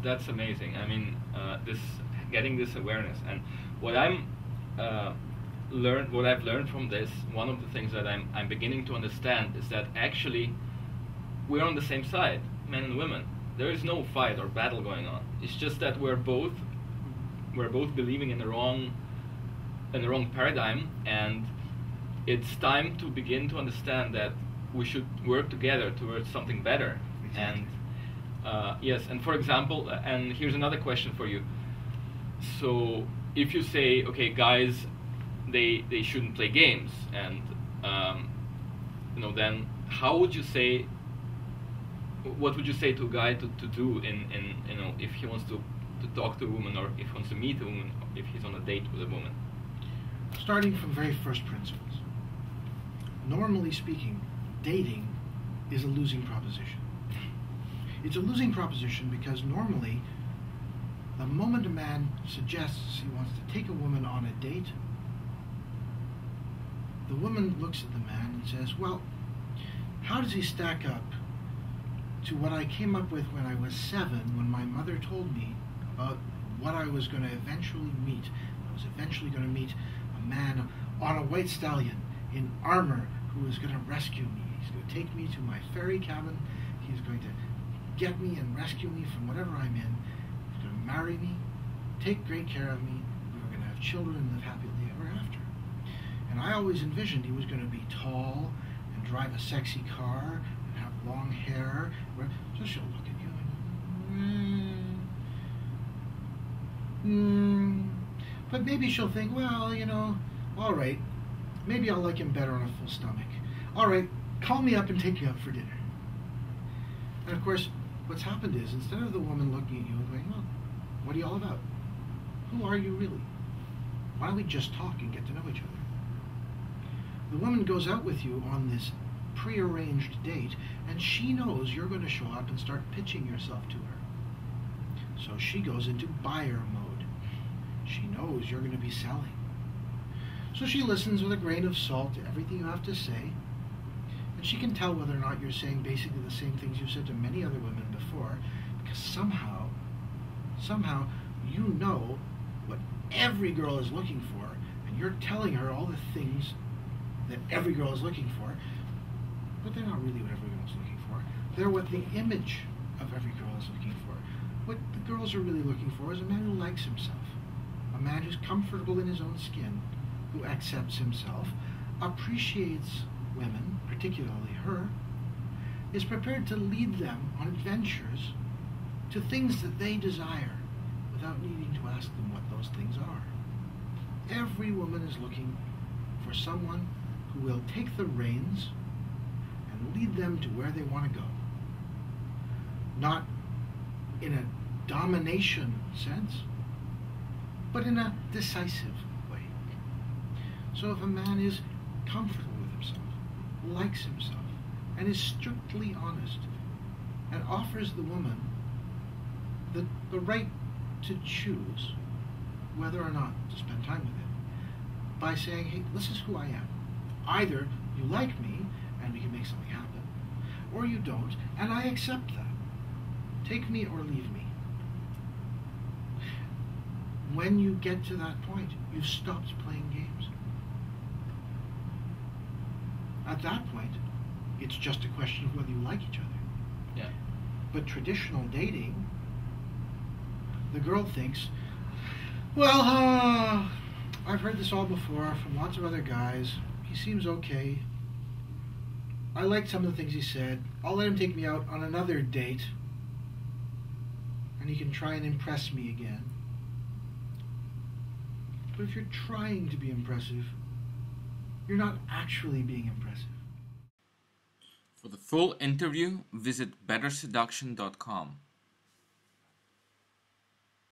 that's amazing. I mean, this getting this awareness, and what what I've learned from this, one of the things that I'm beginning to understand is that actually we're on the same side, men and women. There is no fight or battle going on. It's just that we're both believing in the wrong paradigm, and it's time to begin to understand that we should work together towards something better. Exactly. And yes, and for example, and here's another question for you. So if you say, okay, guys, they shouldn't play games, and then how would you say? What would you say to a guy to do in if he wants to talk to a woman, or if he wants to meet a woman, if he's on a date with a woman? Starting from very first principles. Normally speaking, dating is a losing proposition. It's a losing proposition because normally, the moment a man suggests he wants to take a woman on a date, the woman looks at the man and says, well, how does he stack up to what I came up with when I was 7, when my mother told me about what I was going to eventually meet. I was eventually going to meet a man on a white stallion in armor who is going to rescue me. He's going to take me to my fairy cabin. He's going to get me and rescue me from whatever I'm in. He's going to marry me, take great care of me. We were going to have children and live happily ever after. And I always envisioned he was going to be tall and drive a sexy car and have long hair. So she'll look at you and but maybe she'll think, well, all right, maybe I'll like him better on a full stomach. All right, call me up and take you out for dinner. And of course, what's happened is, instead of the woman looking at you and going, well, what are you all about? Who are you really? Why don't we just talk and get to know each other? The woman goes out with you on this prearranged date, and she knows you're going to show up and start pitching yourself to her. So she goes into buyer mode. She knows you're going to be selling. So she listens with a grain of salt to everything you have to say, and she can tell whether or not you're saying basically the same things you've said to many other women before, because somehow you know what every girl is looking for, and you're telling her all the things that every girl is looking for, but they're not really what every girl is looking for. They're what the image of every girl is looking for. What the girls are really looking for is a man who likes himself, a man who's comfortable in his own skin, who accepts himself, appreciates women, particularly her, is prepared to lead them on adventures to things that they desire without needing to ask them what those things are. Every woman is looking for someone who will take the reins and lead them to where they want to go. Not in a domination sense, but in a decisive way. So if a man is comfortable with himself, likes himself, and is strictly honest, and offers the woman the right to choose whether or not to spend time with him, by saying, hey, this is who I am. Either you like me, and we can make something happen, or you don't, and I accept that. Take me or leave me. When you get to that point, you've stopped playing games. At that point, it's just a question of whether you like each other. Yeah. But traditional dating, the girl thinks, well, I've heard this all before from lots of other guys. He seems okay. I liked some of the things he said. I'll let him take me out on another date, and he can try and impress me again. But if you're trying to be impressive, you're not actually being impressive. For the full interview, visit betterseduction.com.